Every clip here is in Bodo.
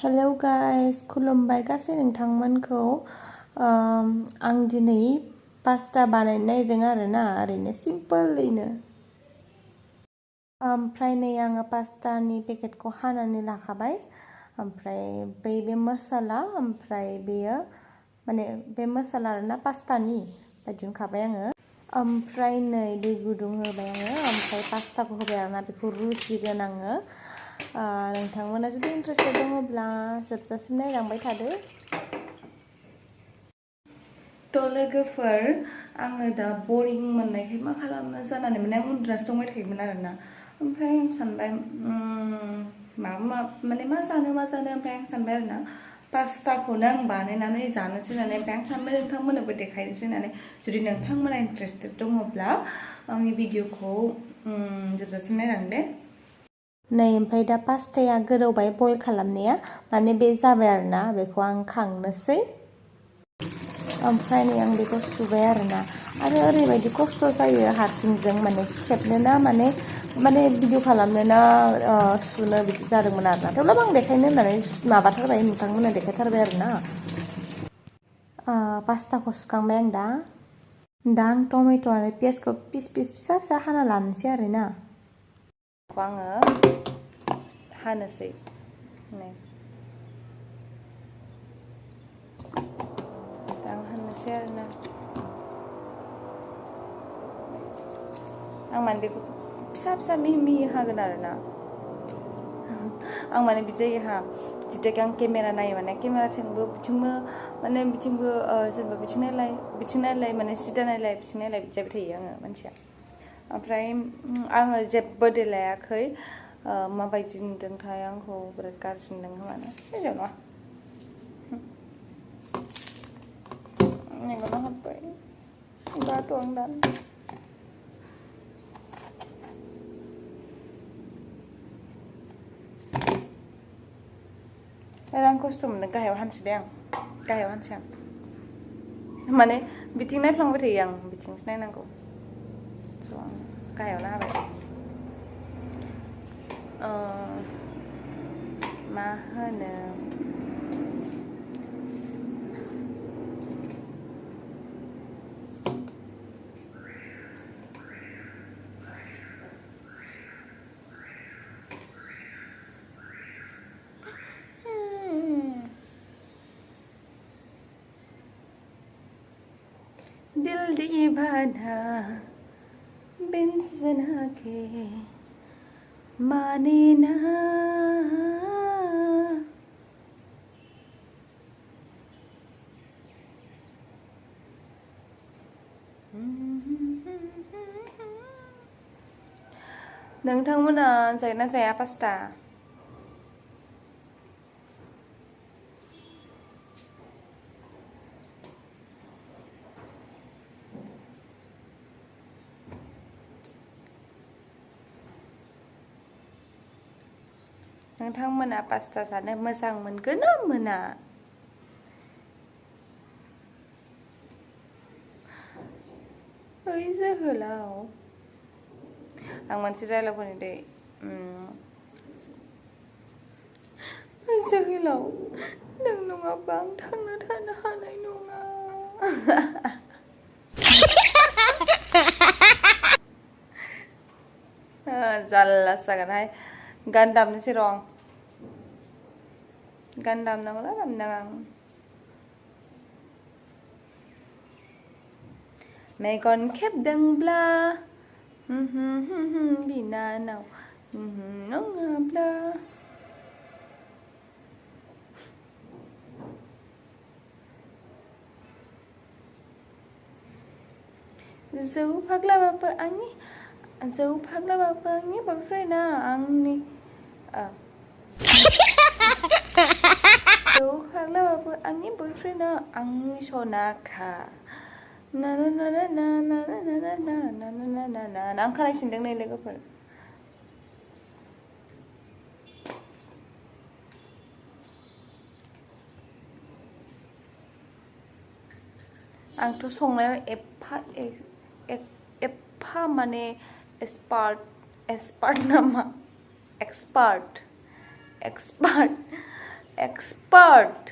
Hello guys, खुलुमबाय गासै नोंथांमोनखौ आं दिनै पास्ता बानायनो नागिरदों आरोना ओरैनो सिम्पोलैनो ओमफ्राय नै आङो पास्तानि पेकेटखौ हानानै लाखाबाय ओमफ्राय बे मसाला ओमफ्राय बेयो माने बे मसाला आरोना पास्तानि दिहुनखाबाय आङो ओमफ्राय नै दै गुदुं होबाय आङो ओमफ्राय पास्ताखौ होबाय आरोना बेखौ रुसिगोन आङो नोंथांमोना जुदि इन्ट्रेस्टेड दङब्ला जोबजासिम नायलांबाय थादो थ' लोगोफोर आङो दा बरिं मोननायखाय मा खालामनो जानानै माने आं उन्दुनासो दंबाय थायोमोन आरोना ओमफ्राय आं सानबाय माने मा जानो ओमफ्राय आं सानबाय आरोना पास्ताखौनो आं बानायनानै जानोसै होननानै ओमफ्राय आं सानबाय नोंथांमोननोबो देखायनोसै होननानै जुदि नोंथांमोना इन्ट्रेस्टेड दङब्ला आंनि भिडिअखौ जोबजासिम नायलांदो नै ओमफ्राय दा पास्ताया गोदौबाय बयल खालामनाया माने बे जाबाय आरोना बेखौ आं खांनोसै ओमफ्राय नै आं बेखौ सुबाय आरोना आरो ओरैबायदि खस्थ' जायो हारसिंजों माने खेबनो ना माने भिडिअ खालामनो ना सुनो बिदि जादोंमोन आरोना थेवब्लाबो आं देखायनो होननानै माबाथारबाय नोंथांमोननो देखायथारबाय आरोना पास्ताखौ सुखांबाय आं दा आं टमेट' आरो पियासखौ पिस फिसा फिसा हाना लानोसै आरोना आङो हानोसै नै आं हानोसै आरोना आं माने बेखौ फिसा फिसा मिहि हागोन आरोना आं माने बिदि जायो जिथिया आं केमेरा नायो माने केमेराथिंबो बिथिंबो माने बिथिंबो जेनेबा बिथिं नायलाय माने सिदा नायलाय बिथिं नायलाय बिदि जाबाय थायो आङो मानसिया ओमफ्राय आङो जेबो देलायाखै माबायदि नुदोंथाय आंखौ बिराद गाज्रि नुदों खोमानो जेबो नङा मेगनाव हाबबाय दाथ' आं दा आं खस्थ' मोनदों गाहायाव हानसै दे आं गाहायाव हानसै आं माने बिथिं नायफ्लांबाय थायो आं बिथिंसो नायनांगौ स' आं गाहायावनो हाबाय मा होनो दिल दीवाना बिन सजना के माने ना नोंथांमोना जायोना जाया पास्ता नोंथांमोना पास्ता जानो मोजां मोनगोन ना मोना ओइ जोहोलाव आं मोनसे डायलग होनो दे ओइ जोहोलाव नों नङाबा आं थांना थानो हानाय नङा जाल्लासो जागोनहाय गान दामनोसै र' आं गान दामनांगौना दामनाङा आं मेगन खेबदोंब्ला बिनानाव नङाब्ला जौ फाग्लाबाबो आंनि बयफ्रेन्डआ आंनि जौ फाग्लाबाबो आंनि बयफ्रेन्डआ आंनि सनाखा ना ना ना ना ना ना ना ना ना ना ना ना ना आं खानाय सिनदों नै लोगोफोर आंथ' संनायाव एफा माने एक्सपार्ट नामा एक्सपार्ट expert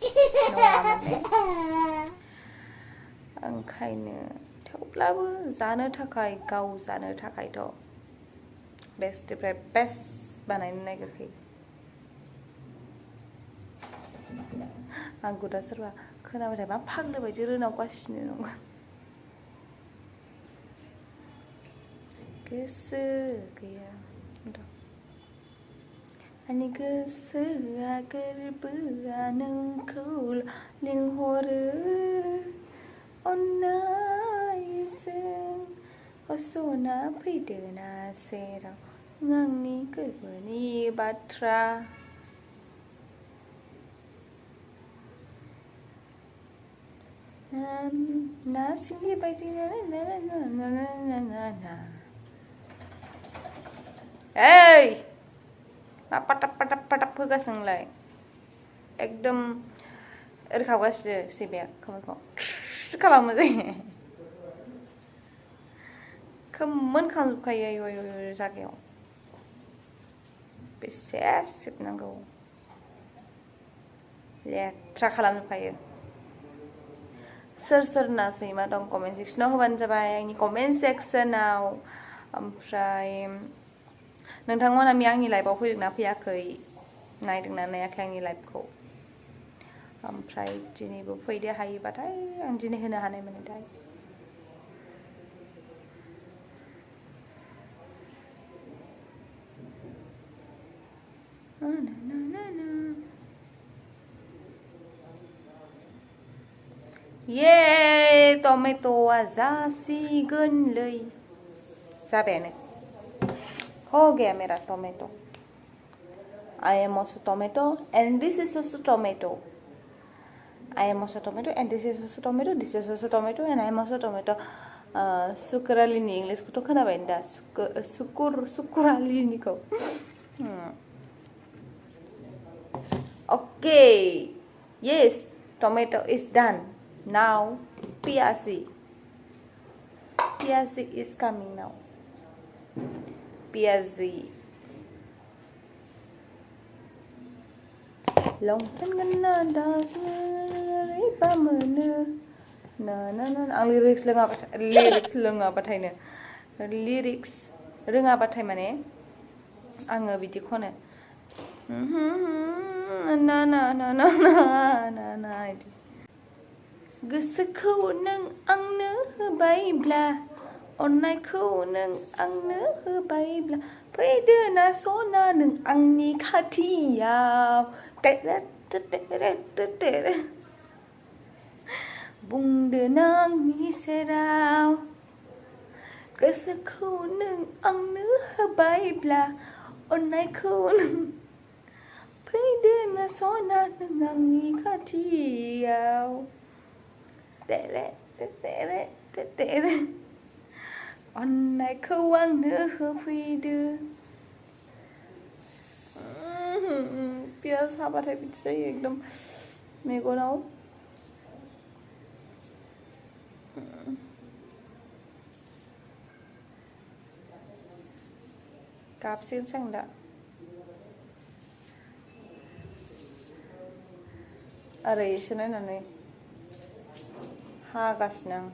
नङा माने ओंखायनो थेवब्लाबो जानो थाखाय गाव जानो थाखायथ' बेस्टनिफ्राय बेस्ट बानायनो नागिरखायो आंखौ दा सोरबा खोनाबाथाय मा फाग्लि बायदि रोनावगासिनो नंगौ गोसो गैया आंनि गोसोआ गोरबोआ नोंखौ लिंहरो अन्नायजों असना फैदो ना सेराव आंनि गोरबोनि बाथ्रा ना सिंगि बायदि ओइ मा पाटाप पाटाप पाटाप होगासिनो नोंलाय एकदम ओरखावगासिनो सैमाया खोमोनखौ खालामो जायो खोमोन खालामजोबखायो आयु आयु जागायाव बेसे सिबनांगौ लेथ्रा खालामजोबखायो सोर सोरना सैमा दं कमेन्ट सेक्सनाव होबानो जाबाय आंनि कमेन्ट सेक्सनाव ओमफ्राय नोंथांमोना आंनि लाइफआव फैदोंना फैयाखै नायदोंना नायाखै आंनि लाइफखौ ओमफ्राय दिनैबो फैदो हायोबाथाय आं दिनै होनो हानाय मोनोथाय ये टमेट'आ जासिगोनलै जाबायानो हो गया मेरा tomato I am also tomato and this is also tomato I am also tomato and this is also tomato this is also tomato and I am also tomato सुकुरालिनि इंलिसखौथ' खोनाबाय दा सुकुरालिनिखौ Okay yes tomato is done now piyazi is coming now piyazi longpen ngana dasari pamene na आं लिरिक्स रोङाबाथाय माने आङो बिदि खनो ना इदि गोसोखौ नों आंनो होबायब्ला अननायखौ नों आंनो होबायब्ला फैदो ना सना नों आंनि खाथियाव बुंदो ना आंनि सेराव गोसोखौ नों आंनो होबायब्ला अननायखौ नों फैदो ना सना नों आंनि खाथियाव अननायखौ आंनो होफैदो पियास हाबाथाय बिदि जायो एकदम मेगनाव गाबसिगोनसो आं दा ओरै एसे नायनानै हागासिनो आं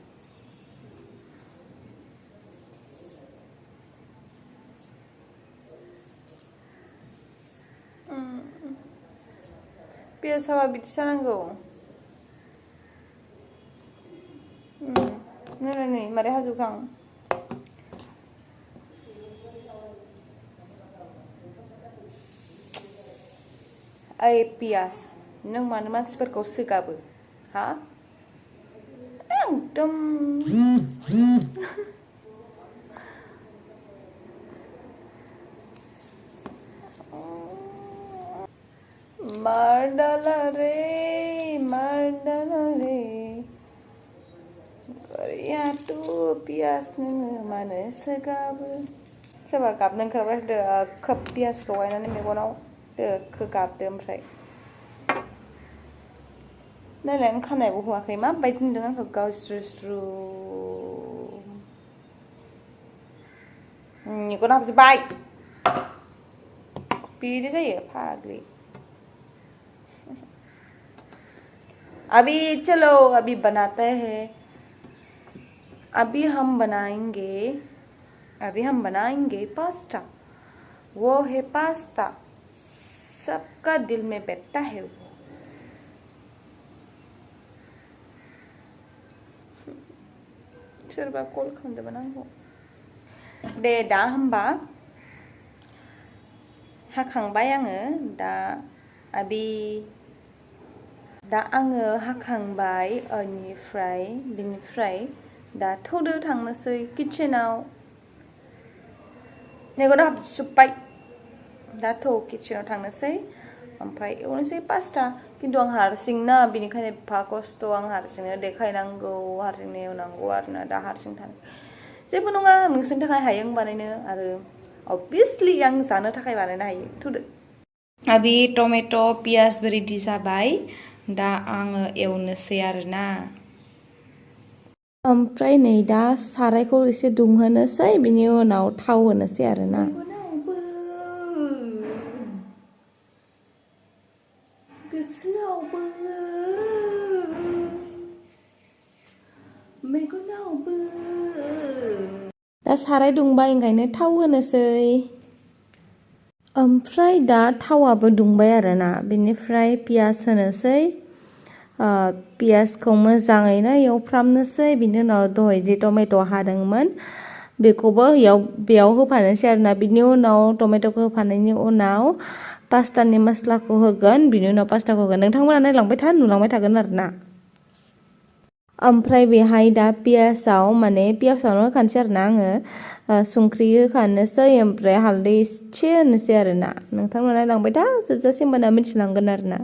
पियास हाबा बिदि जानांगौ नै मारै हाजोबखो आं ओइ पियास नों मानो मानसिफोरखौ सोगाबो हा एकदम मारडाला रे गरियाथ' पियास नोङो मानो सोगाबो सोरबा गाबनो ओंखारबाय खोब पियास लगायनानै मेगनाव दोखो गाबदो ओमफ्राय नायलाय आं खानायबो हवाखै माबायदि नुदों आंखौ गावज्रुज्रु मेगन हाबजोब्बाय बिदि जायो फाग्लि अभी चलो अभी बनाते हैं। अभी हम बनाएंगे पास्ता। वो है पास्ता, सबका दिल में बैठता है वो। सोरबा कल खालामदोंमोन आंखौ। दे दा होमबा हाखांबाय आङो दा आङो हाखांबाय बिनिफ्राय दा थौदो थांनोसै किचेनाव। मेगना हाबजोब्बाय। दा किचेनाव थांनोसै ओमफ्राय एवनोसै पास्ता। किन्तु आं हारसिंना बिनिखायनो एफा खस्थ' आं हारसिंनो देखायनांगौ, हारसिंनो एवनांगौ आरोना दा हारसिं थानो। जेबो नङा, नोंसोरनि थाखाय हायो आं बानायनो आरो अबभियासलि आं जानो थाखाय बानायनो हायो। थुदो। अभी टमेट' पियाज रेडि जाबाय। दा आङो एवनोसै आरोना। ओमफ्राय नै दा सारायखौ एसे दुंहोनोसै, बिनि उनाव थाव होनोसै आरोना। गोसोआवबो मेगनावबो। दा साराय दुंबाय ओंखायनो थाव होनोसै। ओमफ्राय दा थावाबो दुंबाय आरोना। बिनिफ्राय पियाज होनोसै। पियाजखौ मोजाङैनो एवफ्रामनोसै। बिनि उनाव दहाय जे टमेट' हादोंमोन बेखौबो बेयाव होफानोसै आरोना। बिनि उनाव टमेट'खौ होफानायनि उनाव पास्तानि मस्लाखौ होगोन, बिनि उनाव पास्ताखौ होगोन। नोंथांमोना नायलांबाय था, नुलांबाय थागोन आरोना। ओमफ्राय बेहाय दा पियाजावनो होखानोसै आरोना आङो। संख्रि होखानोसै, ओमफ्राय हालदै एसे होनोसै आरोना। नोंथांमोना नायलांबाय था, जोबजासिम होमबाना मिथिलांगोन आरोना।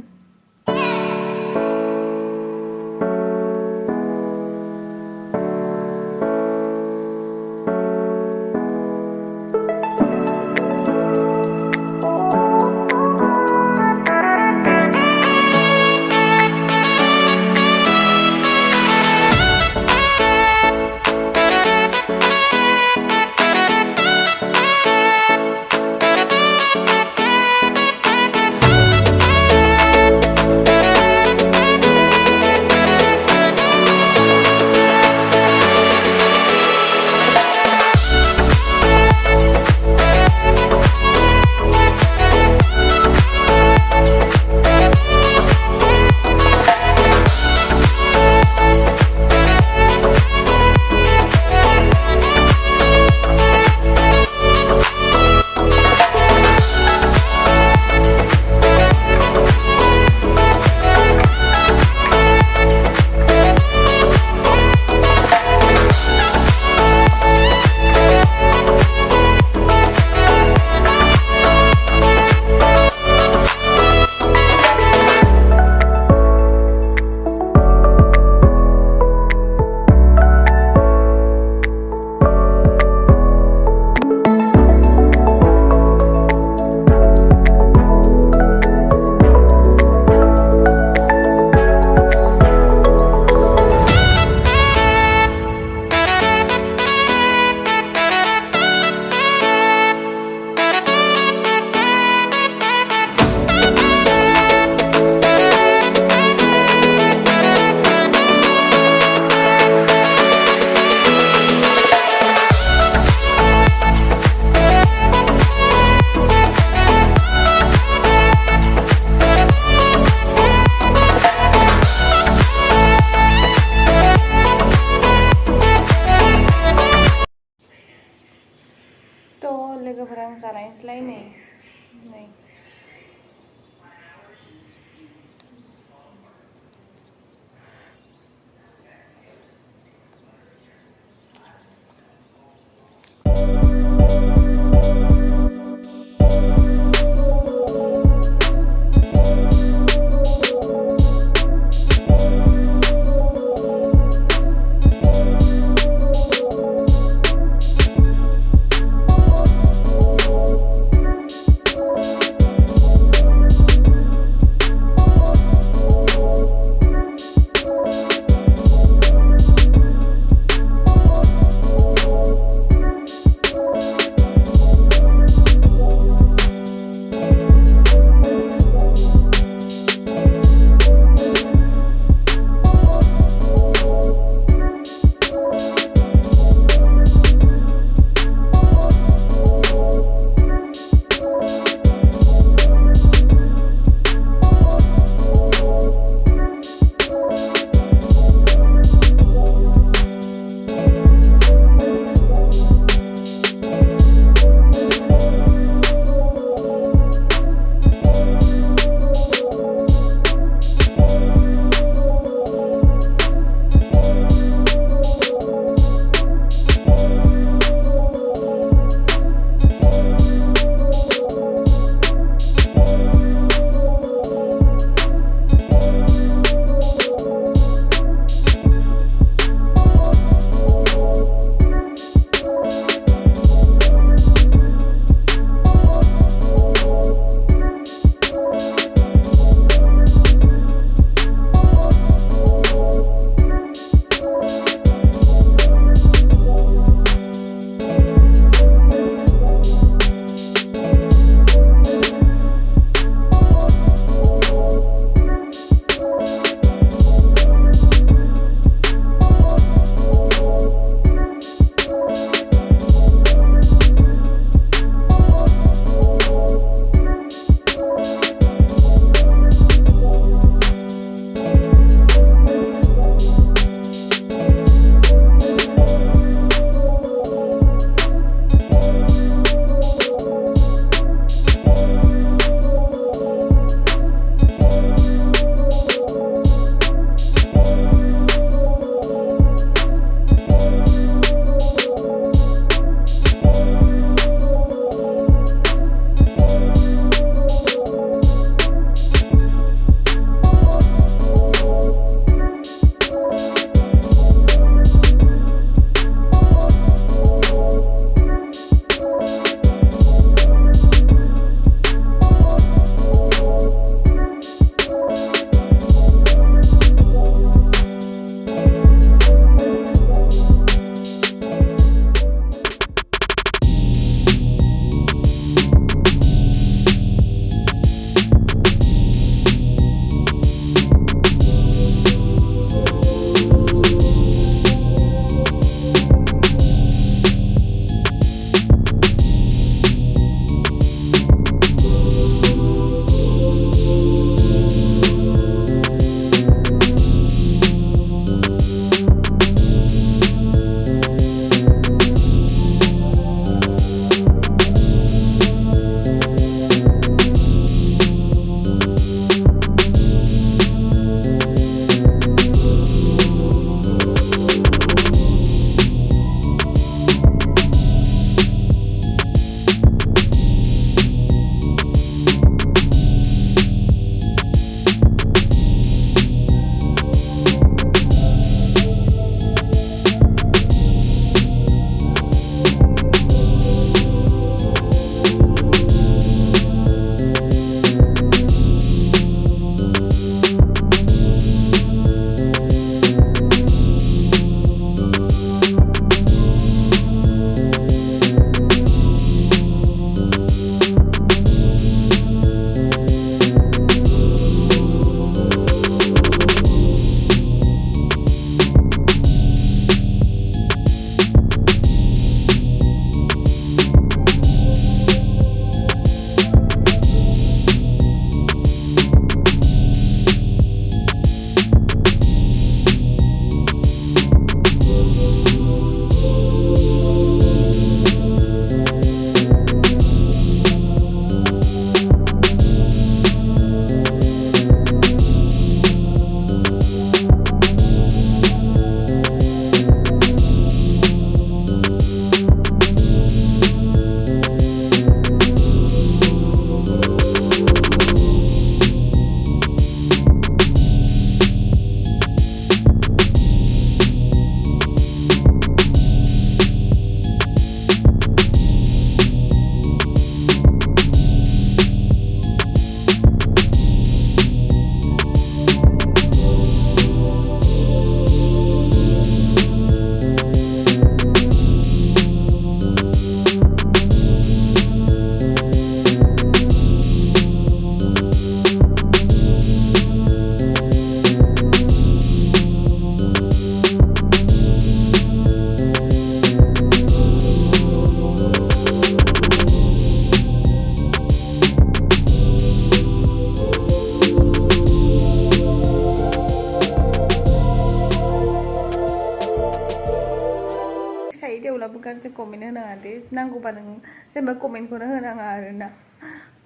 नांगौब्लाबो गाज्रि कमेन्ट होनाङा दे नांगौबा नों जेनेबा कमेन्टखौनो होनाङा आरोना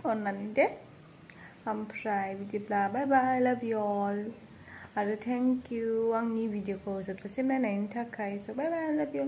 अननानै दे ओमफ्राय बिदिब्ला बाय बाय लाभ इउ अल आरो थेंक इउ आंनि भिडिअखौ जोबजासिम नायनायनि थाखाय स' बाय बाय लाभ इउ